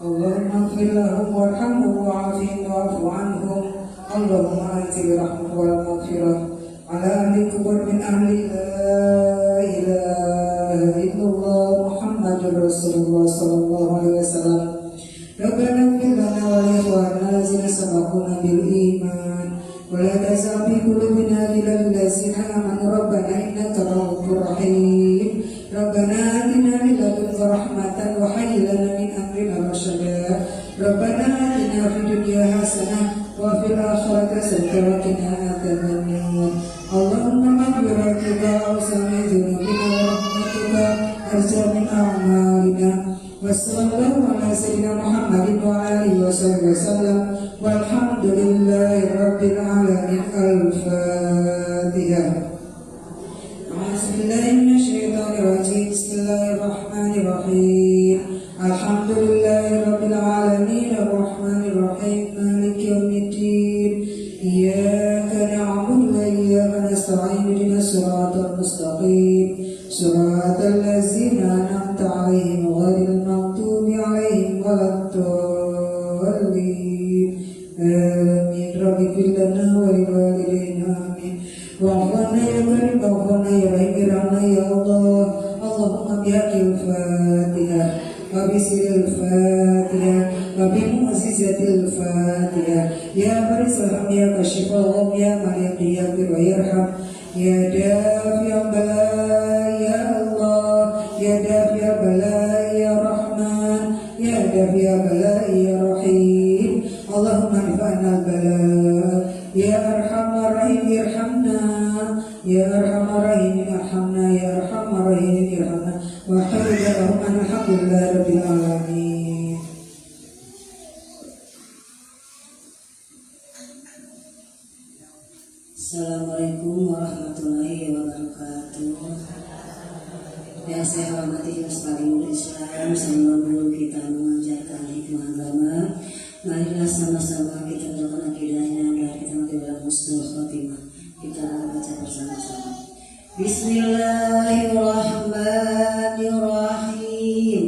Allahumma ighfir lahum warhamhum wa'afihim wa'fu anhum. Allahumma anzil rahmah wal maghfirah ala ahli kubur min ahli la ilaha illallah Muhammadur Rasulullah sallallahu alaihi wasallam. Rabbana ighfir lana wa li ikhwanina allazina sabaquna bil iman wa la taj'al fi qulubina ghillan lil ladzina amanu rabbana innaka ra'ufur rahim. Rabbana atina min ladunka rahmatan wa hayyi lana min amrina rashada. Rabbana atina fid dunya hasanah wa fil akhirati hasanah wa qina adzabannar. Allahumma maghfiratika awsami dzunubina wa rahmatuka arja min a'malina. Wassallallahu ala sayyidina Muhammadin wa alihi wasallam. Walhamdulillahi rabbil alamin. Al-Fatihah. Bismillahirrahmanirrahim. Alhamdulillahi rabbil alamin arrahmanir rahim maliki yaumiddin. Iyyaka na'budu wa iyyaka nasta'in ihdinas siratal mustaqim siratal ladzina an'amta 'alaihim ghairil maghdubi 'alaihim waladdallin. Amin. Rabbighfir lana wa liwalidayna amin. Wa'afna ya karim wa'afna ya rahim irhamna ya Allah. Allahumma bihaqqil Fatihah wa bismil Fatihah wa bi mu'jizatil Fatihah. Ya barisal ya kashifal ya malik ya bir wa yarham ya dafi'al bala ya Allah ya dafi'al bala ya Rahman ya dafi'al bala ya Rahim. Allahumma rifa'na bala ya arhamar rahim irhamna ya arhamar rahim irhamna ya arhamar rahim irhamna wa hamdalillah alhamdulillahi rabbil alamin. Assalamualaikum warahmatullahi wabarakatuh. Yang saya hormati Ustadzul Islam, semua guru kita mengajarkan hikmah agama. Marilah sama-sama kita doakan akidahnya agar kita mati dalam husnul khotimah. Kita akan baca bersama-sama. Bismillahirrahmanirrahim.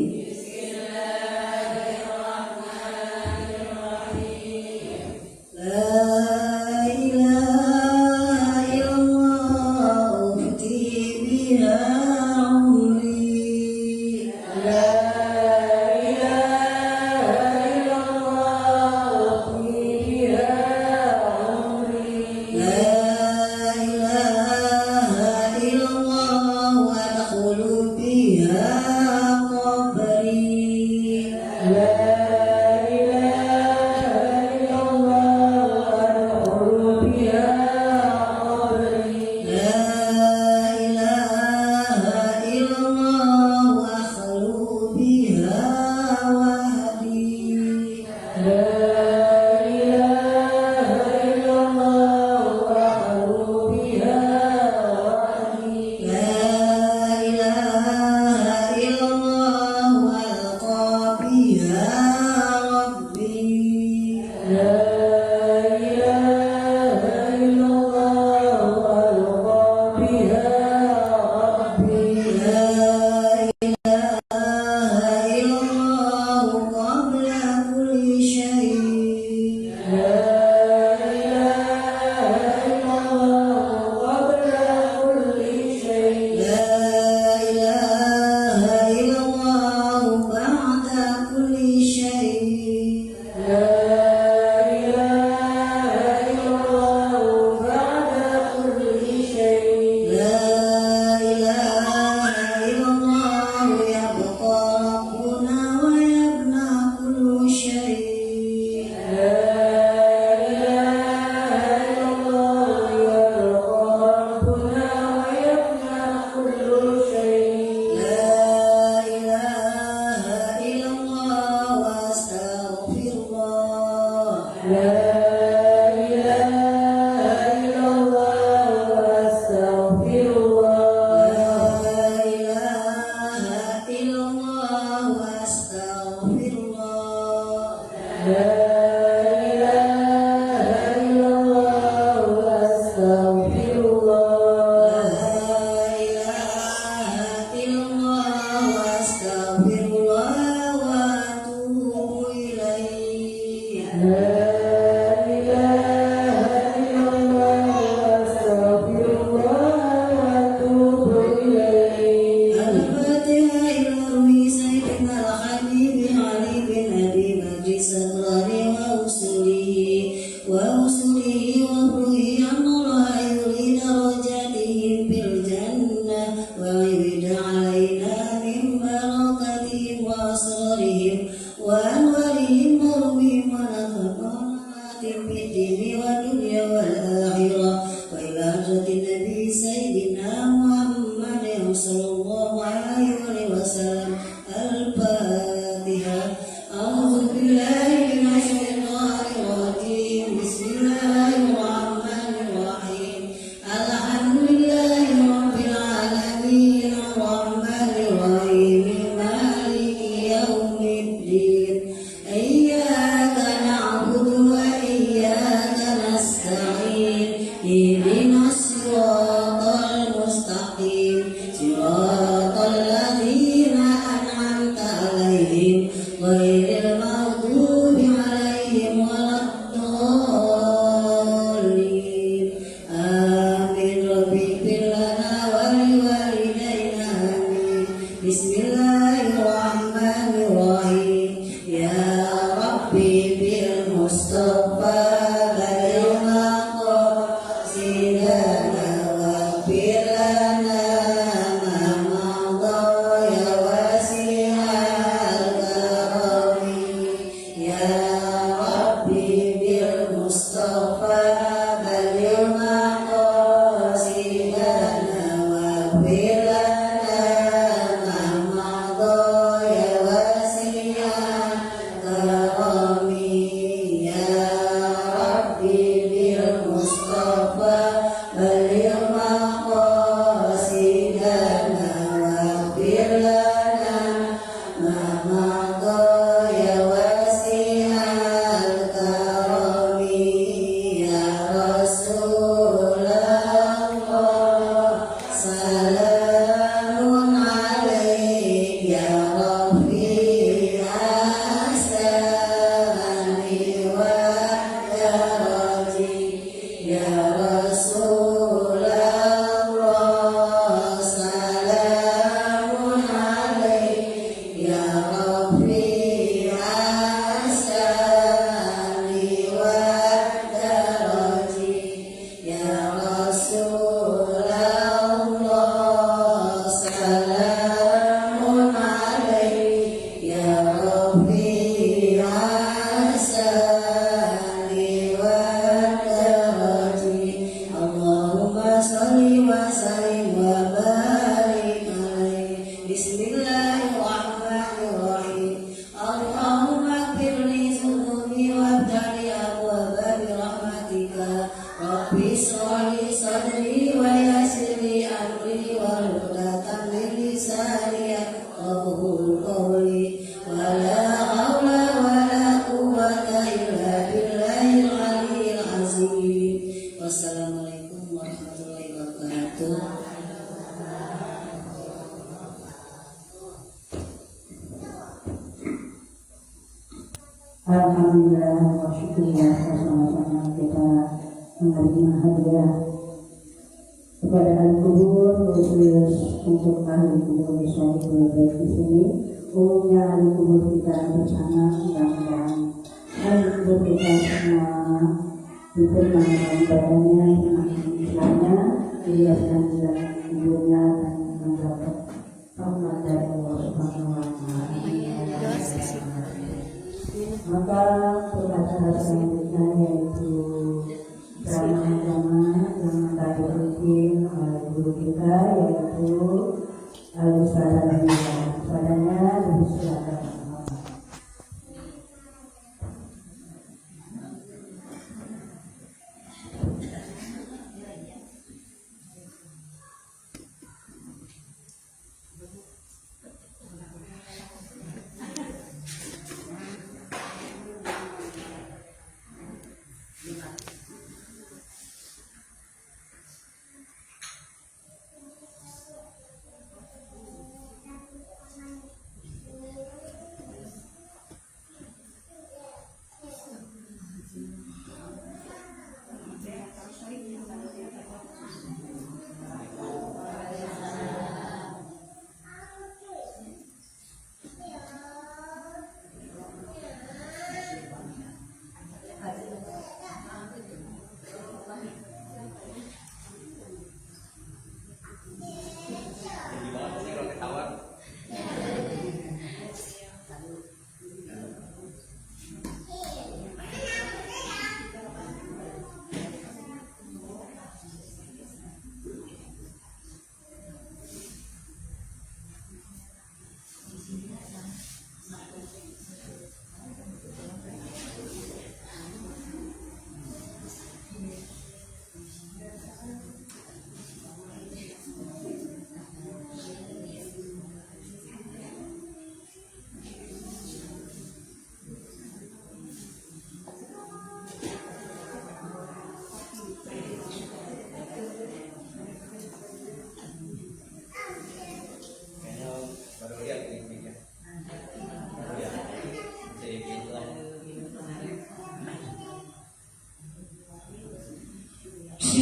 hadratin Nabi Sayyidina Muhammad sallallahu alaihi wasallam. Al-Fatihah. A'udzu billahi minasyaitonir rajim. Bismillahirrahmanirrahim. Alhamdulillahi rabbil alamin. Arrahmanir rahim. Maliki yaumiddin. Iyyaka na'budu wa iyyaka nasta'in. Ihdinas siratal mustaqim. Siratal ladzina an'amta 'alaihim ghairil maghdubi 'alaihim waladdallin. Amin. Rabbi ighfir lana wa liwalidayna. Amin. Bismillahirrahmanirrahim. Ya Rabbi bil Mustafa balil maqasidana waghfir lana ma madha ya wasi'al karami. Ya Rabbi bil Mustafa balil maqasidana waghfir lana ma madha ya wasi'al karami. Ya Rabbi bil Mustafa balil maqasidana waghfir lana ma madha ya wasi'al karami. Ya Rasulullah salamun alaik ya Rafi asani wa daraji. Ya Rasulullah salamun alaik ya Rafi asani wa daraji. Ya Rasulullah salamun alaik ya Rafi asani wa daraji. Allahumma salli wa sallim wa barik alaihi. Bismillahirrahmanirrahim. Allahumma ighfirli dhunubi wabtali abwaba bi rahmatika. Rabbi shrah li sadri wa yassir li amri wahlul 'uqdatam min lisani yafqahu qawli. Wa la haula wa la quwwata illa billahil aliyyil azim. Wassalamualaikum warahmatullahi wabarakatuh. Alhamdulillah wa syukurlah bersama-sama kita menerima hadiah kepada al-kubur, khusus untuk ahli kubur Syahidul Bait di sini. Umumnya ahli kubur kita bersama, mudah-mudahan ahli kubur kita semua dipermanfaatkan badannya, Islamnya, dihiaskan jalan kuburnya dan mendapat rahmat dari Allah Subhanahu wa Ta'ala. Maka perkataan selanjutnya yaitu drama-drama yang tadi dibikin oleh guru kita, yaitu Al-Ustazah Nabila. Padanya dipersilakan.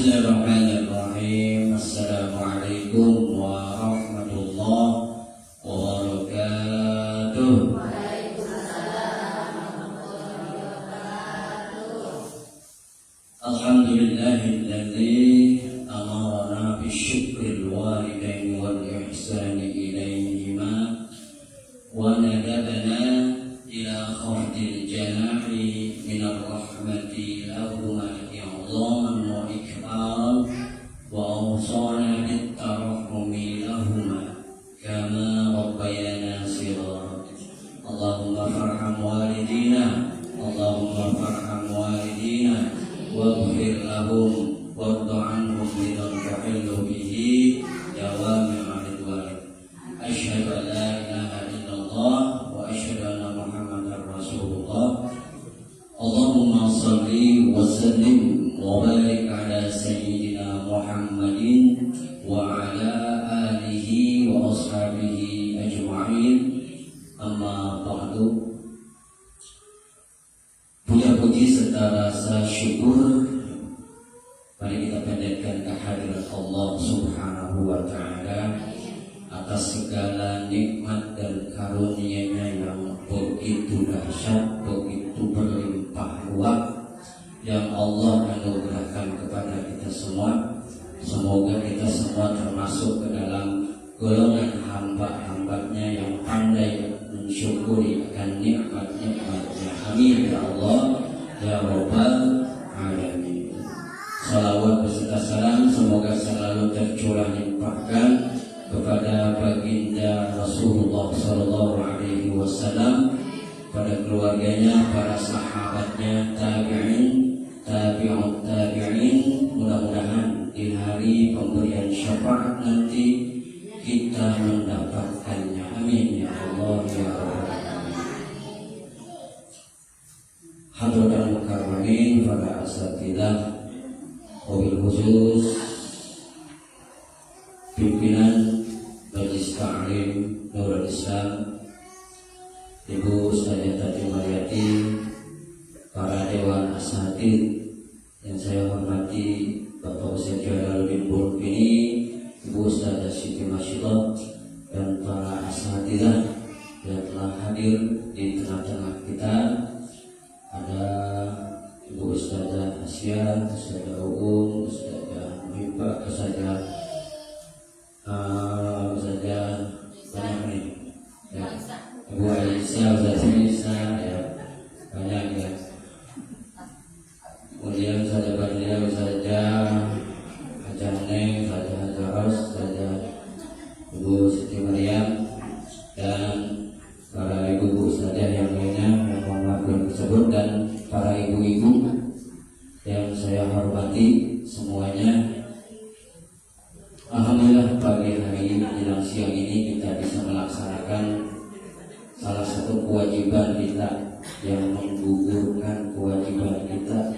Bismillahirrahmanirrahim. Assalamualaikum warahmatullahi wabarakatuh. Alhamdulillahilladzi amarna bisyukril walidaini wal ihsani ilaihima wa nadabana ila khafdil janahi minar rahmati lahuma i'zaman wa ikram wa awsana bittarahumi lahuma kama rabbayana shighara. Allahumma farham walidina, Allahumma farham walidina waghfir lahum warda anhum bidan tuhillu bihi jawami'a ridwan. Asyhadu an la ilaha illallah wa asyhadu anna Muhammadar Rasulullah. Allahumma shalli wa sallim wa barik ala sayyidina Muhammadin wa ala alihi wa ashabihi ajma'in. Amma ba'du. Puja puji serta rasa syukur mari kita panjatkan kehadirat Allah Subhanahu wa taala atas segala nikmat dan karunia-Nya yang begitu dahsyat, begitu berlimpah ruah yang Allah anugerahkan kepada kita semua. Semoga kita semua termasuk ke dalam golongan hamba-hambanya yang pandai mensyukuri akan nikmat-nikmatnya. Amin ya Allah ya Rabbal Alamin. Salawat beserta salam semoga selalu tercurah limpahkan kepada baginda Rasulullah Sallallahu Alaihi Wasallam, pada keluarganya, para sahabatnya, tabi'in, tabi'ut tabi'in. Mudah-mudahan di hari pemberian syafaat nanti kita mendapatkannya. Amin ya Allah ya Rabbal Alamin. Hadratul mukarramin, para asatidzah, wabil khusus pimpinan Majelis Ta'lim Nurul Islam, Ibu Ustazah Tati Mariati, para dewan asatidz yang saya hormati, Bapak Ustaz Jalaluddin Bulkini, Ibu Ustazah Siti Masyidah, dan para asatidzah yang telah hadir di tengah-tengah kita. Ada Ibu Ustazah Asya, Ustazah Uum, Ustazah Muhibbah, Ustazah banyak nih ya. Ibu Aisyah, Ustazah Nisa, ya banyak ya. Kemudian Ustazah Badriah, Ustazah Ajang Neng, Ustazah Hajaros, Ustazah Ibu Siti Maryam, dan para ibu-ibu ustazah yang lainnya yang mohon belum disebut, dan para ibu-ibu yang saya hormati semuanya. Alhamdulillah pagi hari ini menjelang siang ini kita bisa melaksanakan salah satu kewajiban kita yang menggugurkan kewajiban kita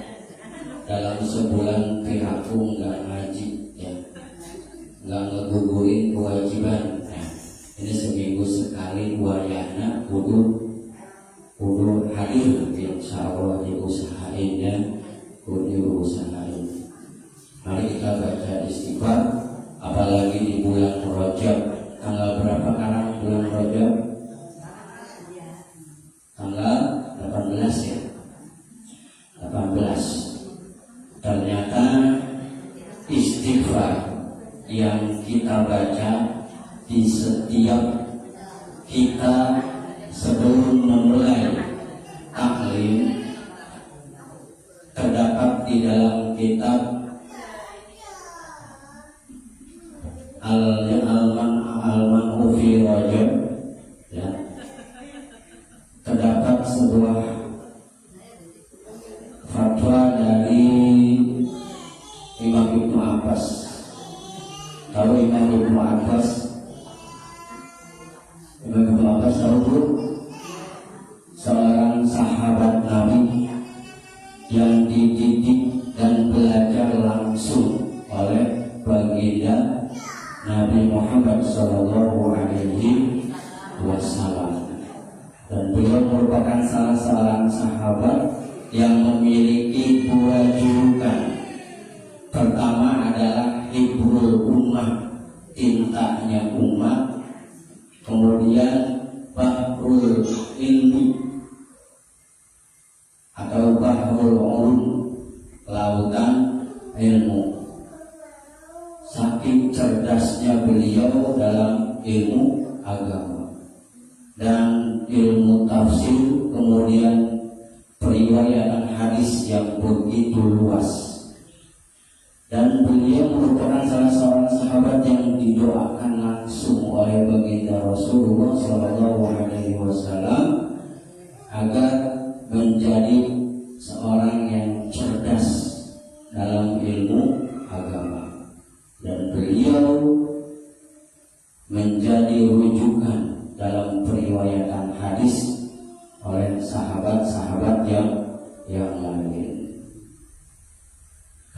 dalam sebulan PHU nggak ngaji ya, nggak ngegugurin kewajiban. Ini seminggu sekali wayahna kudu hadir, insya Allah diusahain ya, kudu usahain. Mari kita baca istighfar, apalagi di bulan Rajab. Tanggal berapa sekarang bulan Rajab? Tanggal 18 ya, 18. Ternyata istighfar yang kita baca di setiap kita sebelum memulai taklim terdapat di dalam kitab Al-Man fi Rajab ya, terdapat sebuah fatwa dari Imam Ibnu Abbas. Tahu Imam Ibnu Abbas? Imam Ibnu Abbas tahu, seorang sahabat Nabi yang dididik dan belajar langsung oleh baginda Nabi Muhammad Sallallahu Alaihi Wasallam, dan beliau merupakan salah seorang sahabat yang memiliki dua julukan. Pertama cintanya umat, kemudian bahrul ilmi atau bahrul ulum, lautan ilmu. Saking cerdasnya beliau dalam ilmu agama dan ilmu tafsir, kemudian periwayatan hadis yang begitu luas. Dan beliau merupakan salah seorang sahabat yang didoakan langsung oleh baginda Rasulullah SAW agar menjadi seorang yang cerdas dalam ilmu agama. Dan beliau menjadi rujukan dalam periwayatan hadis oleh sahabat-sahabat yang lain.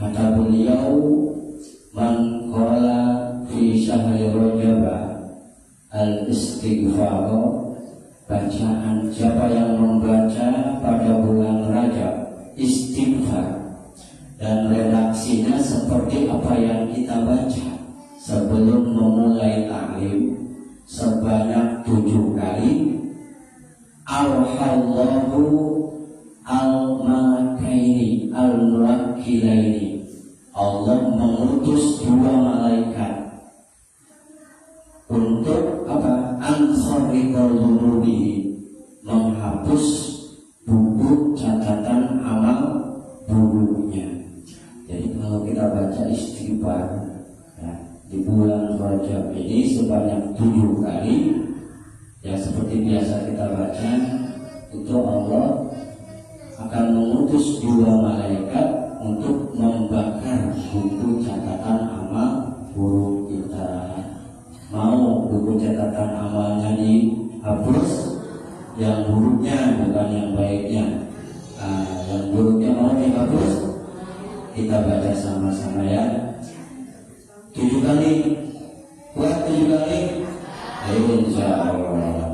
Kata beliau, man qala fi syahri Rajab al-istighfar, bacaan siapa yang membaca pada bulan Rajab istighfar, dan redaksinya seperti apa yang kita baca sebelum memulai ta'lim sebanyak 7 kali. Alhallahu al-malakaini al-muwakkilaini, Allah mengutus 2 malaikat untuk apa? An-kharriqal dhunubi, menghapus buku catatan amal buruknya. Jadi kalau kita baca istighfar ya, di bulan Rajab ini sebanyak 7 kali, ya seperti biasa kita baca, itu Allah akan mengutus 2 malaikat untuk membakar buku catatan amal buruk kita. Mau buku catatan amalnya dihapus, yang buruknya bukan yang baiknya. Yang buruknya mau dihapus, kita baca sama-sama ya. 7 kali, kuat 7 kali. Ayo insya Allah.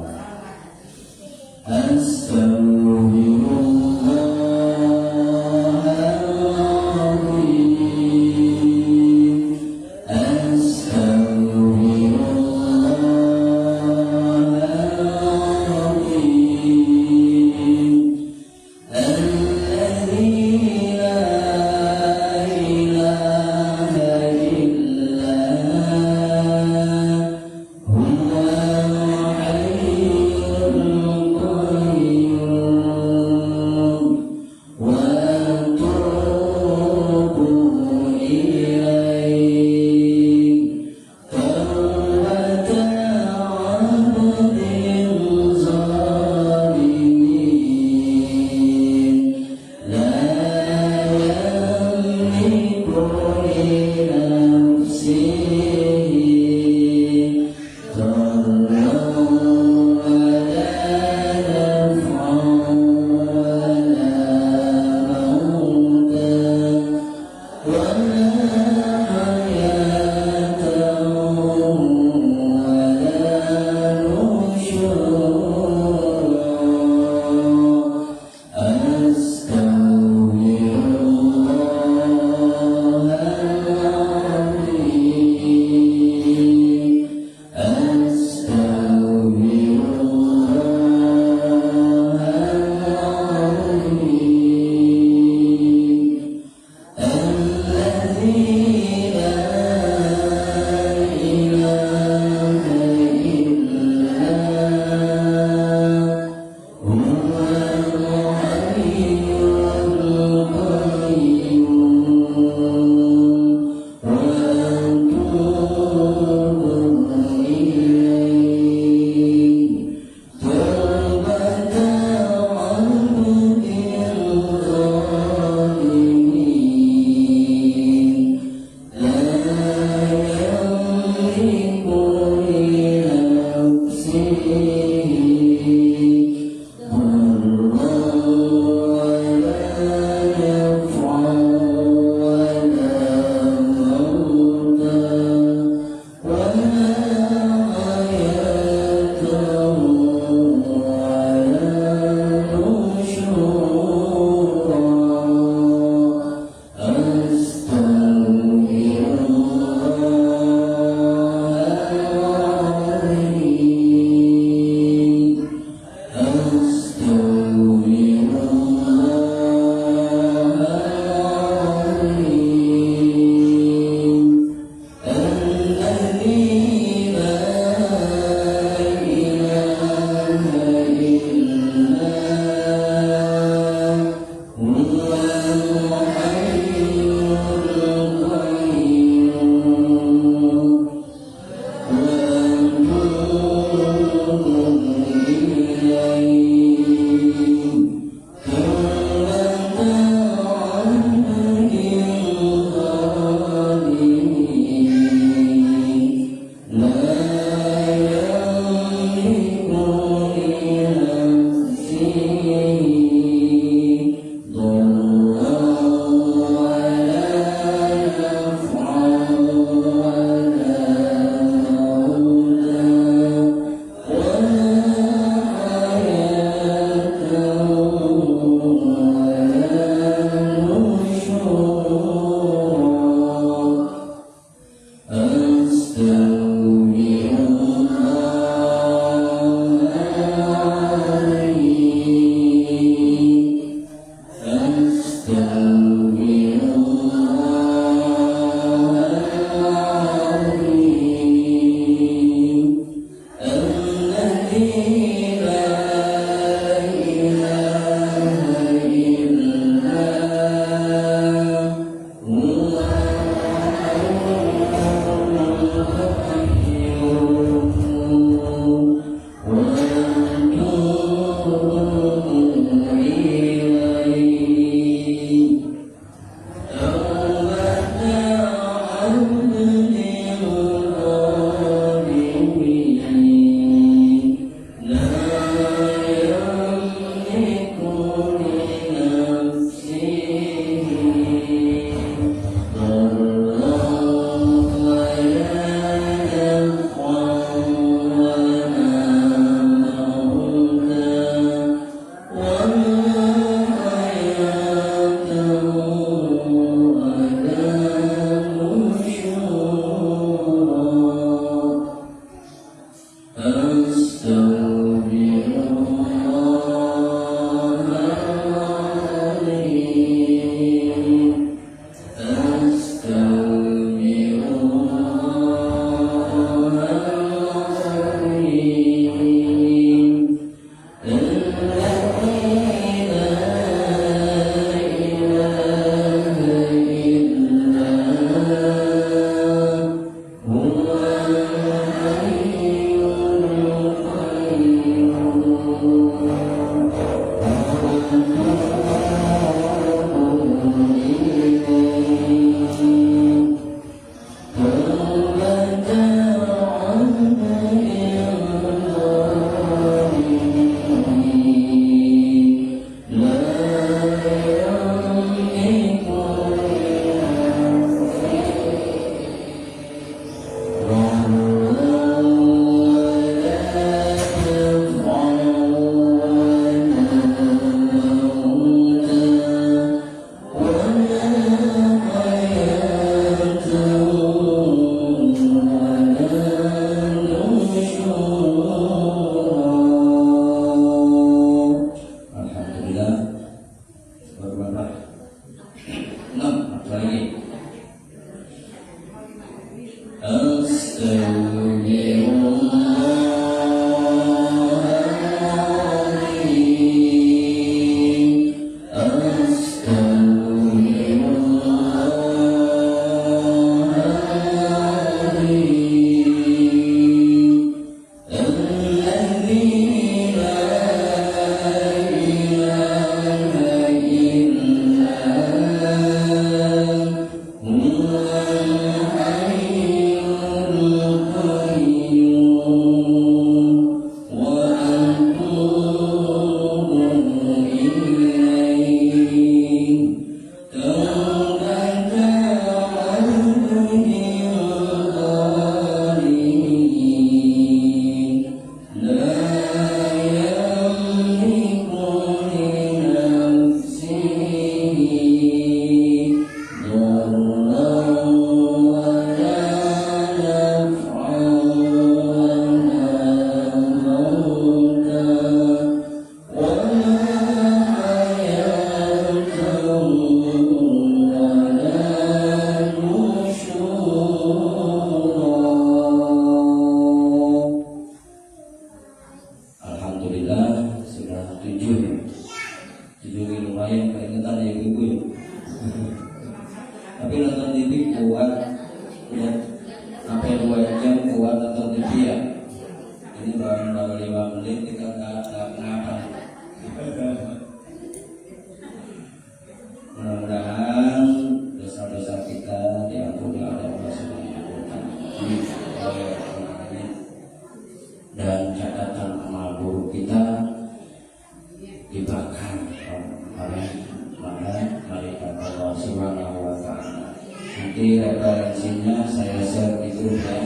Nanti referensinya saya share di grup ya,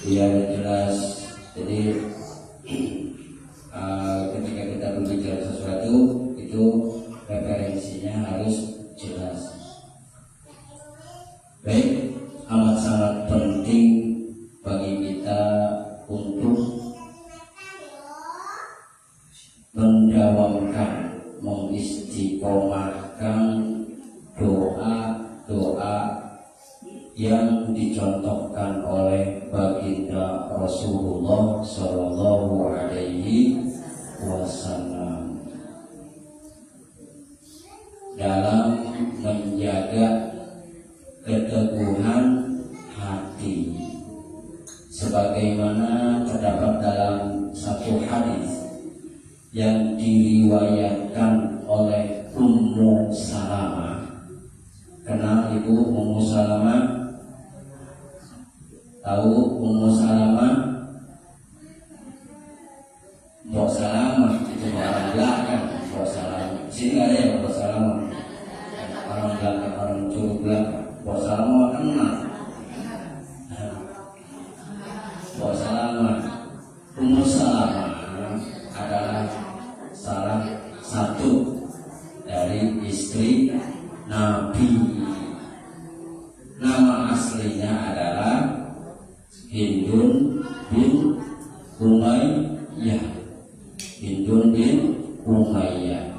biar jelas. Jadi ketika kita berbicara sesuatu itu referensinya harus jelas. Baik, amat sangat penting Rasulullah Sallallahu Alaihi Wasallam dalam menjaga keteguhan hati, sebagaimana terdapat dalam satu hadis yang diriwayatkan oleh Ummu Salamah. Kenal Ibu Ummu Salamah? Tahu Ummu Salamah? Mbok Salamah itu orang belakang. Mbok Salamah sini ada ya Mbok Salamah, orang belakang, orang Curug belakang. Mbok Salamah kenal. Mbok Salamah, Ummu Salamah adalah salah satu dari istri Nabi. Nama aslinya adalah Hindun bin Umayyah. Hindun bin Umayyah.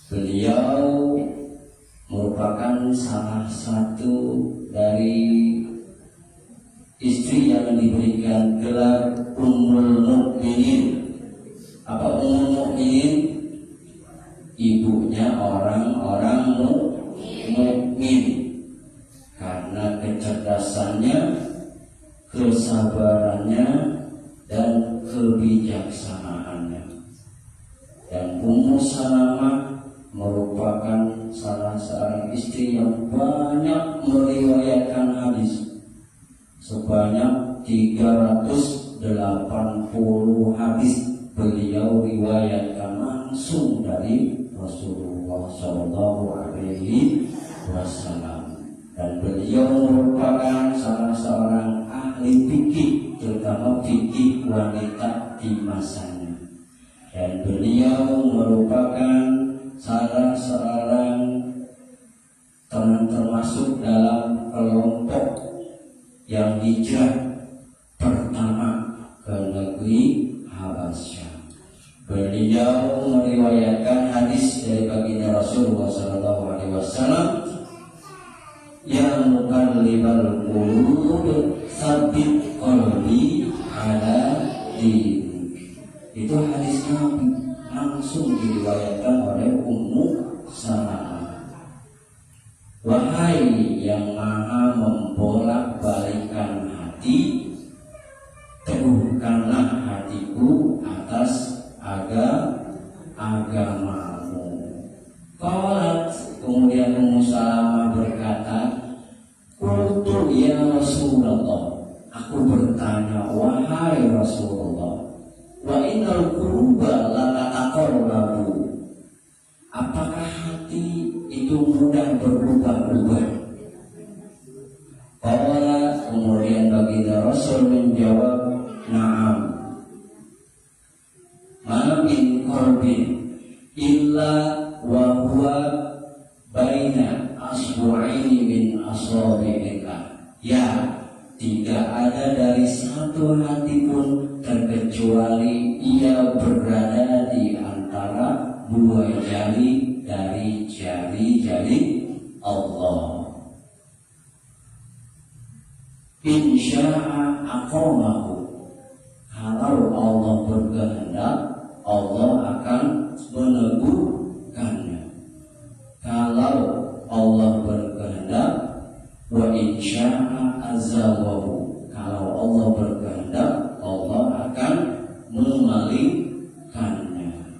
Beliau merupakan salah satu dari istri yang diberikan gelar Ummul Mukminin. Apa Ummul Mukminin? Ibunya orang-orang mukmin, karena kecerdasannya, kesabarannya, dan kebijaksanaannya. Dan Ummu Salamah merupakan salah seorang istri yang banyak meriwayatkan hadis, sebanyak 380 hadis beliau riwayatkan langsung dari Rasulullah Shallallahu Alaihi Wasallam. Dan beliau merupakan salah seorang ahli fikih, terutama fikih wanita di masanya. Dan beliau merupakan salah seorang termasuk dalam kelompok yang hijrah pertama ke negeri Habasyah. Beliau meriwayatkan hadis dari baginda Rasulullah Sallallahu Alaihi Wasallam, yang mukallibal qulub sabit qalbi ala din. Itu hadis Nabi, langsung diriwayatkan oleh Ummu Salamah. Wahai yang maha membolak-balikan hati, teguhkanlah hatiku atas agamamu. Qalat, kemudian Ummu Salamah berkata, qultu ya Rasulullah, aku bertanya, wahai Rasulullah, wa innal quluba la tataqarrabu, apakah hati itu mudah berubah-ubah? Qala, kemudian baginda Rasul menjawab, na'am, ma min qalbin illa wa huwa baina asbu'aini min asabi'ika. Ya, tidak ada dari satu hati pun terkecuali ia berada di antara dua jari dari jari-jari Allah. Insya'a aqamahu, kalau Allah berkehendak, Allah akan meneguhkannya. Kalau Allah berkehendak, wa insya'a azawahu, kalau Allah berkehendak, Allah akan memalingkannya.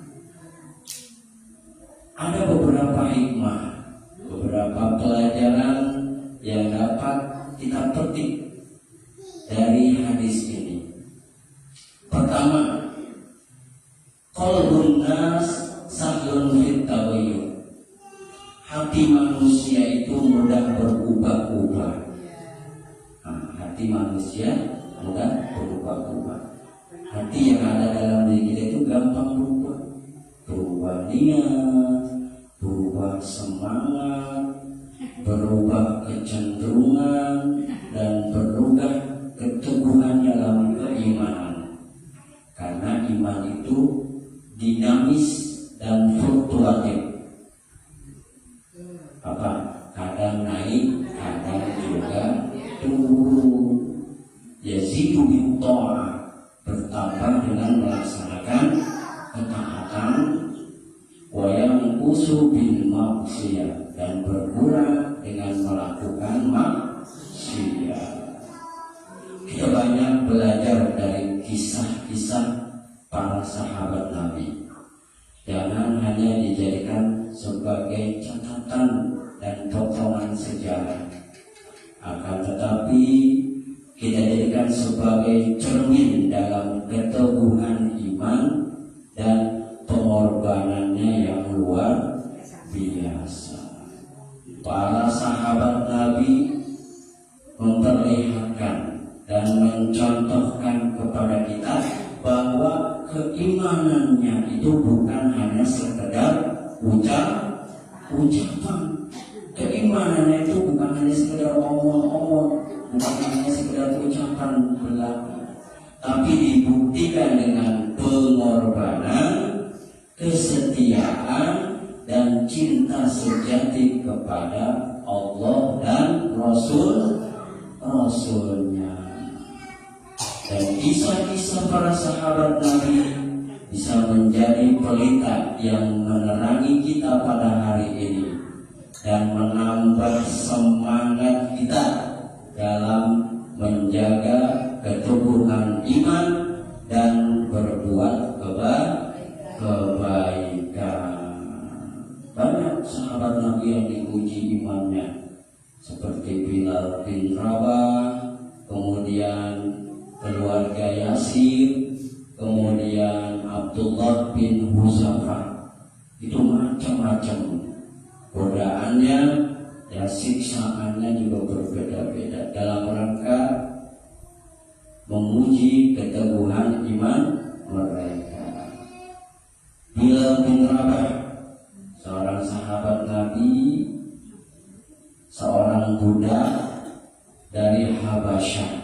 Ada beberapa hikmah, beberapa pelajaran yang dapat kita petik dari hadis ini. Pertama, qalbun nas sahlun fit taghayyur. Hati manusia itu mudah berubah-ubah. Hati manusia mudah berubah-ubah. Hati yang ada dalam diri kita itu gampang berubah. Berubah niat, berubah semangat, berubah kecenderungan, dan berubah keteguhan dalam keimanan. Karena iman itu dinamis dan fluktuatif. Kadang naik, kadang juga turun. Yazidu dan mencontohkan kepada kita bahwa keimanannya itu bukan hanya sekedar ucapan. Keimanannya itu bukan hanya sekedar omong-omong, bukan hanya sekedar ucapan belaka, tapi dibuktikan dengan pengorbanan, kesetiaan, dan cinta sejati kepada Allah dan Rasulnya. Dan kisah-kisah para sahabat Nabi bisa menjadi pelita yang menerangi kita pada hari ini dan menambah semangat kita dalam menjaga keteguhan iman dan berbuat kebaikan. Banyak sahabat Nabi yang diuji imannya, seperti Bilal bin Rabah, kemudian keluarga Yasir, kemudian Abdullah bin Huzafah. Itu macam-macam godaannya dan siksaannya juga berbeda-beda dalam rangka memuji keteguhan iman mereka. Bilal bin Rabah, seorang sahabat Nabi, seorang budak dari Habasyah.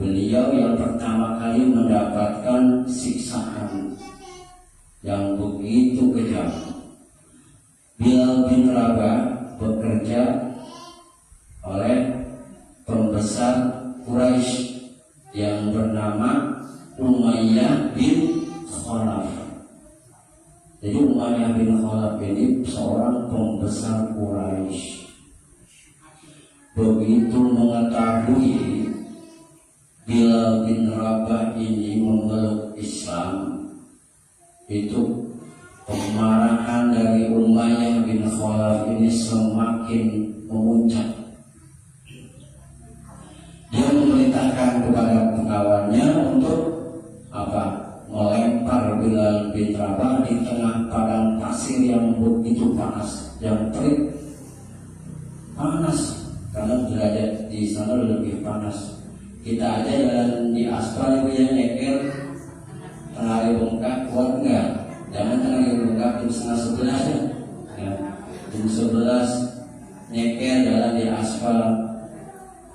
Beliau yang pertama kali mendapatkan siksaan yang begitu kejam. Bilal bin Rabah bekerja oleh pembesar Quraisy yang bernama Umayyah bin Khalaf. Jadi Umayyah bin Khalaf ini seorang pembesar Quraisy. Begitu mengetahui Bilal bin Rabah ini memeluk Islam, itu kemarahan dari Umayyah bin Khalaf ini semakin memuncak. Dia memerintahkan kepada pengawalnya untuk melempar Bilal bin Rabah di tengah padang pasir yang begitu panas, yang terik, panas karena derajat di sana lebih panas. Kita aja jalan di aspal itu yang nyeker tengah hari bengkak, kuat enggak? Jangan tengah hari bengkak jam 10:30 ya. Jam 11 nyeker jalan di aspal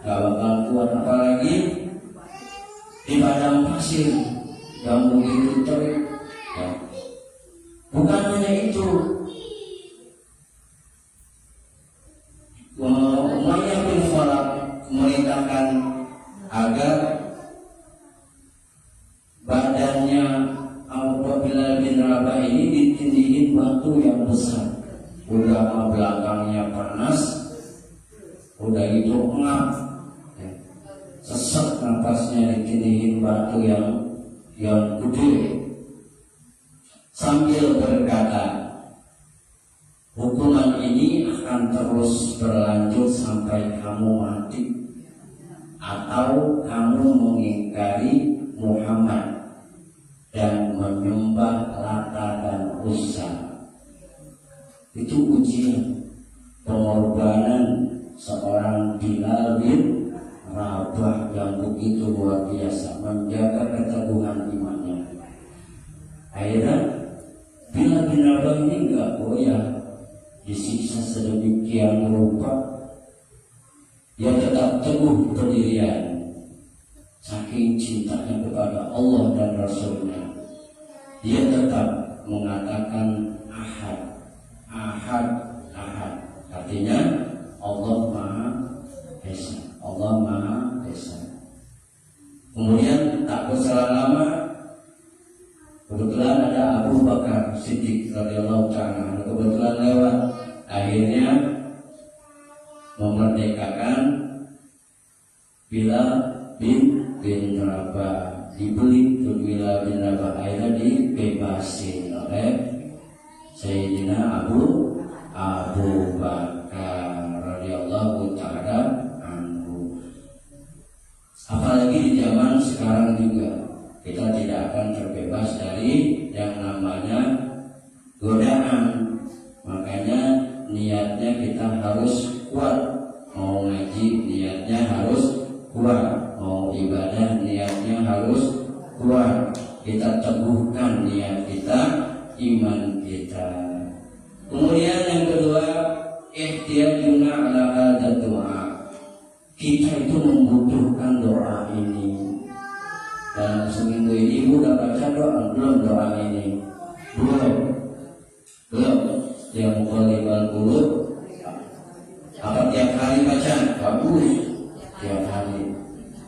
gak bakal kuat, apalagi di padang pasir yang begitu terik ya. Bukan hanya itu, Umayyah bin Khalaf memerintahkan agar badannya Bilal bin Rabah ini ditindihin batu yang besar. Udah belakangnya panas, udah itu ngap, sesak napasnya ditindihin batu yang gede, sambil berkata, hukuman ini akan terus berlanjut sampai kamu mati atau kamu mengingkari Muhammad dan menyembah Lata dan Uzza. Itu ujian pengorbanan seorang Bilal bin Rabah yang begitu luar biasa menjaga keteguhan imannya. Akhirnya Bilal bin Rabah ini enggak goyah, disiksa sedemikian rupa. Dia tetap teguh pendirian saking cintanya kepada Allah dan Rasulnya. Dia tetap mengatakan ahad, ahad, ahad. Artinya Allah Maha Esa, Allah Maha Esa. Kemudian tak berselang lama, kebetulan ada Abu Bakar Siddiq radhiyallahu ta'ala, kebetulan lewat. Akhirnya memerdekakan Bilal bin Rabah, dibeli ke Bilal bin Rabah, akhirnya dibebasin oleh Sayyidina Abu Bakar radhiyallahu ta'ala anhu. Apalagi di zaman sekarang juga kita tidak akan terbebas dari yang namanya godaan. Makanya niatnya kita harus kuat, mau ngaji niatnya harus kuat, mau kita. Kemudian yang kedua, ihtiyajuna ala hadza doa. Kita itu membutuhkan doa ini. Dalam seminggu ini Ibu udah baca belum doa ini? Belum. Yang muqallibal qulub. Apa tiap hari baca? Bagus. Tiap hari.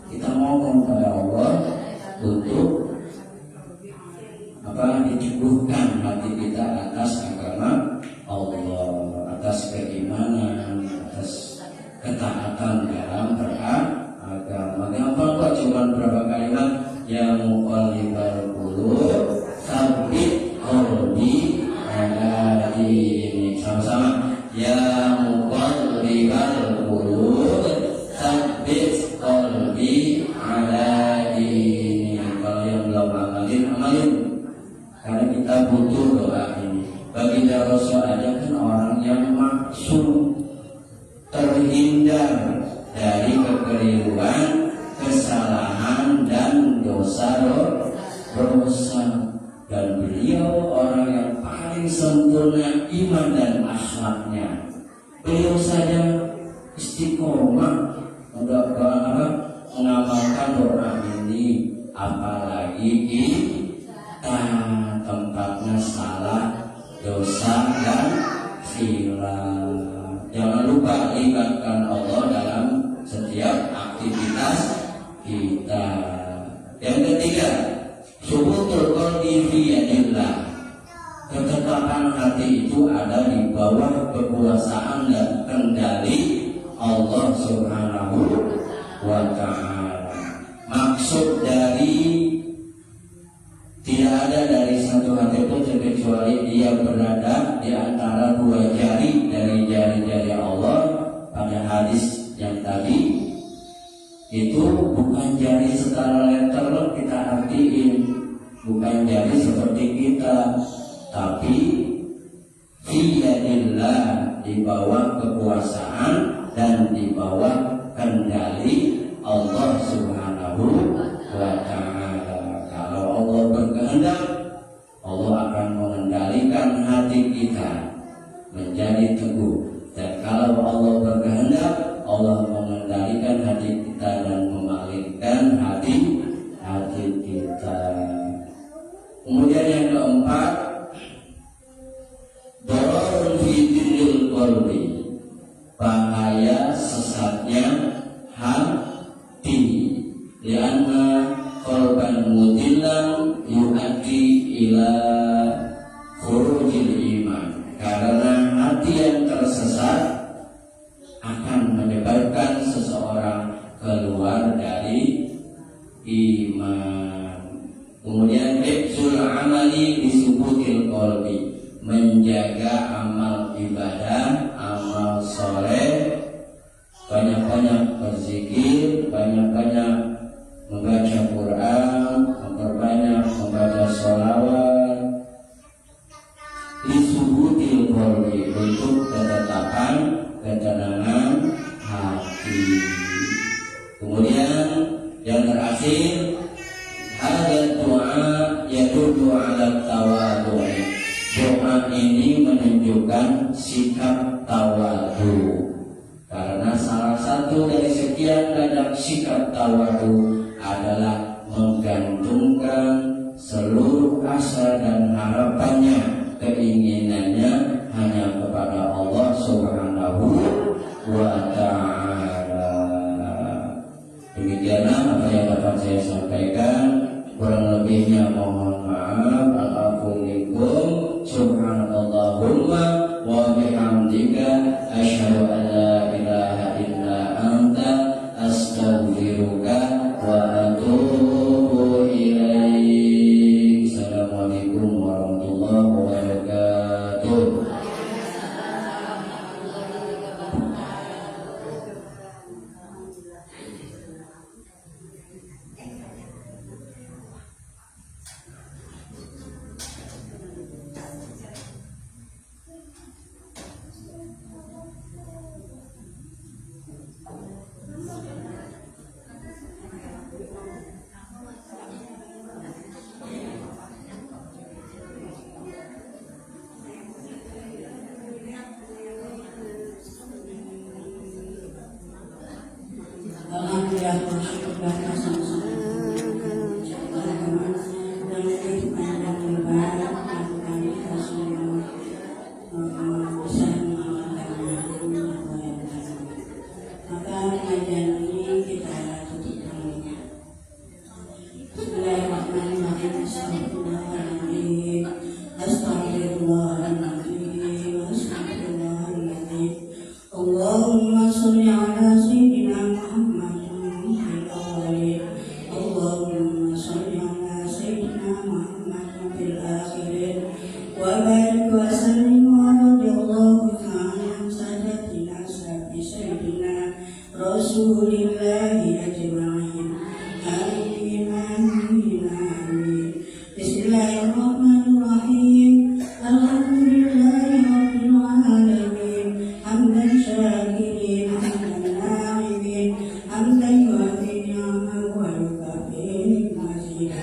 Kita mohon kepada Allah untuk diteguhkan hati kita atas agama Allah, atas keimanan, atas ketaatan dalam beragama. Gampang kok, cuma berapa kalimat. Ya muqallibal qulub tsabbit qalbi ala dinik. Sama-sama. Ya muqallibal qulub tsabbit qalbi ala dinik. Kalau yang belum amalin. Karena kita butuh doa ini. Baginda Rasul aja kan orang yang maksum, terhindar dari kekeliruan, kesalahan dan dosa. Dan beliau orang yang paling sempurna iman dan akhlaknya. Beliau saja istiqomah mengamalkan doa ini, apalagi kita tempatnya salah, dosa dan khilaf. Jangan lupa libatkan Allah dalam setiap aktivitas kita. Yang ketiga, subutul qalbi fi yadillah. Ketetapan hati itu ada di bawah kekuasaan dan kendali Allah Subhanahu wa ta'ala. Maksud dari tidak ada dari satu hati pun kecuali dia berada di antara dua jari dari jari-jari Allah. Pada hadis yang tadi itu bukan jari secara literal kita artiin, bukan jari seperti kita, tapi fiyadillah, di bawah kekuasaan dan di bawah kendali Allah Subhanahu wa ta'ala. Kalau Allah berkehendak, Allah akan mengendalikan hati kita menjadi teguh. Dan kalau Allah berkehendak, Allah mengendalikan hati kita dan memalingkan hati kita. Kemudian yang keempat, dararun fi dinil qalbi, bahaya sesatnya hati. Lianna qalban mudillan yu'addi ila khurujil iman. Karena hati yang tersesat akan menyebabkan seseorang keluar dari iman. Kemudian hifzul amali disubutil qalbi, menjaga amal ibadah, amal soleh, banyak-banyak berzikir, banyak-banyak membaca Quran, memperbanyak membaca sholawat, disubutil qalbi, untuk ketetapan, ketenangan hati. Kemudian yang terakhir, ada doa yaitu ala tawadu. Doa ini menunjukkan sikap tawadu. Karena salah satu dari sekian banyak sikap tawadu adalah menggantungkan seluruh asa dan harapannya, keinginannya hanya kepada Allah Subhanahu wa ta'ala. Demikianlah apa yang dapat saya sampaikan. Kurang lebihnya mohon maaf. Al-afu minkum. Subhanallahumma wa bihamdika asyhadu an la ilaha illa anta astaghfiruka wa atubu ilaik. Assalamualaikum warahmatullahi wabarakatuh. keluarga sama-sama dan lebih panjang lebar dan kami semua bisa mengamalkannya. Maka kajian ini kita tutup dulu. Bismillahirrahmanirrahim. Astagfirullahaladzim. Astagfirullahaladzim. Allahumma sholli ala sayyidina Muhammadin fil awwalin. Allahumma sholli ala sayyidina Muhammadin fil akhirin. Wa barik wa sallim wa radiyallahu ta'ala sadatina sayyidina Rasulillahi ajma'in. Amin amin amin. Bismillahirrahmanirrahim. Alhamdulillahi rabbil alamin. Hamdan syakirin, hamdan na'imin, hamdan yu'ti ni'amahu wa yukafi mazidah.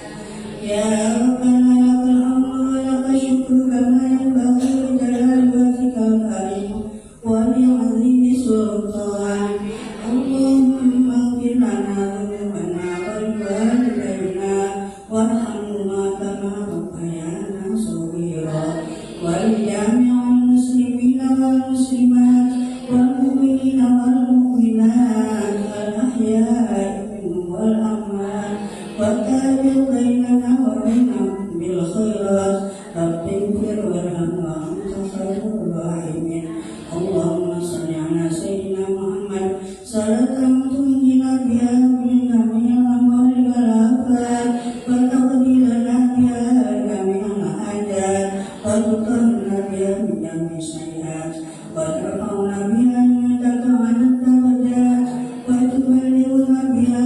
Ya Rabbana lakal hamdu wa lakal syukru kama yanbaghi li jalali wajhikal karim wa li'azimi sultanik. Allahumma ighfir lana dhunubana wa liwalidayna warhamhuma kama rabbayana shaghira wa lijami'il muslimina wal muslimat wal mu'minina wal mu'minat al ahya'i minhum wal amwat wa tabi'u bainana wa bainahum bil khairat rabbighfir warham wa anta khairur rahimin. Allahumma shalli ala sayyidina Muhammad salatan tunjina biha min jami'il amwali wal afat wa taqdilana biha jami'al hajat wa tuqarribna biha min jami'is sayyi'at wa tarfa'una biha indaka manat darajat wa tuballighuna biha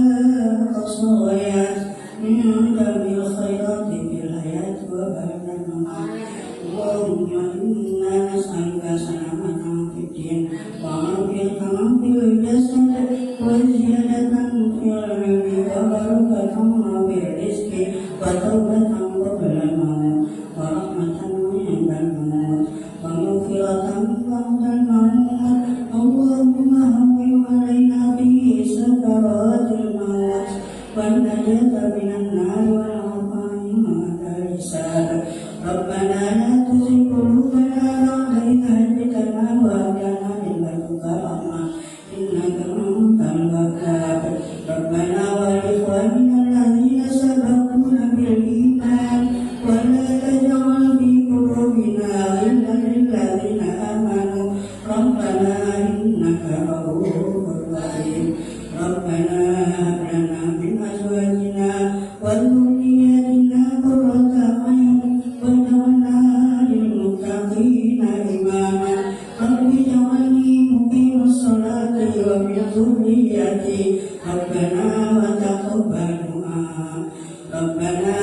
aqsa ghayat min jami'il khairati fil hayati wa ba'dal mamat. Allahumma inna nas'aluka salamatan fid din wa afiyatan fil jasad wa ziyadatan fil ilmi wa barakatan fil rizqi wa tawbatan qabla al-maut wa rahmatan 'indal maut wa maghfiratan ba'da al-maut. Allahumma hawwin 'alaina bi sakaratil maut wan najata minan nar wal 'afwa ma'al hisab. Rabbana la tuzigh qulubana ba'da idh hadaytana wa hab lana min ladunka rahmah innaka antal wahhab. Rabbana wa li ikhwanina alladhina sabaquna bil iman wa la taj'al fi qulubina ghillan lil ladzina amanu Rabbana innaka ra'ufur rahim. Rabbana hab lana min azwajina wa dhurriyyatina qurrata a'yun waj'alna lil muttaqina imama. Rabbi ij'alni muqimas salati wa min dhurriyyati Rabbana wa taqabbal du'a. Rabbana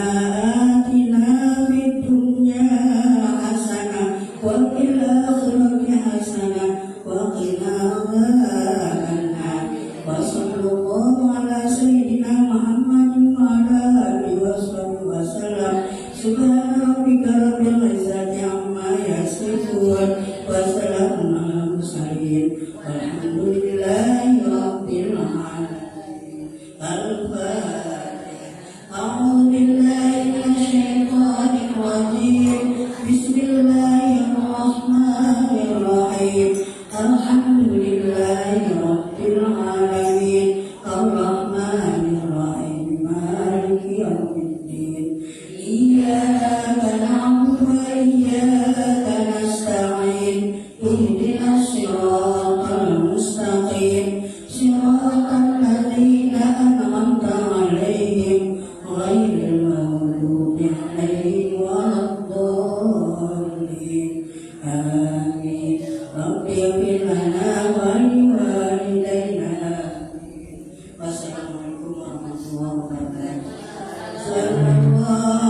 atina fid dunya hasanah wa fil akhirati hasanah wa qina adzabannar. Wa sallallahu ala sayyidina Muhammadin wa ala alihi wa sahbihi wa sallam. Subhana rabbika rabbil izzati amma yasifun wa salamun alal mursalin walhamdulillahi rabbil alamin. Al-Fatihah. A'udzu billahi minasy syaithanir rajim. Bismillahirrahmanirrahim. Alhamdulillahi rabbil alamin. Ar-Rahmanir Rahim. Maliki yaumiddin. Iyyaka na'budu wa iyyaka nasta'in. Ihdinas siratal mustaqim. Siratal ladzina an'amta 'alaihim ghairil maghdubi 'alaihim waladdallin. Amin. Rabbi ighfir lana wa liwalidayna. Wassalamualaikum warahmatullahi wabarakatuh.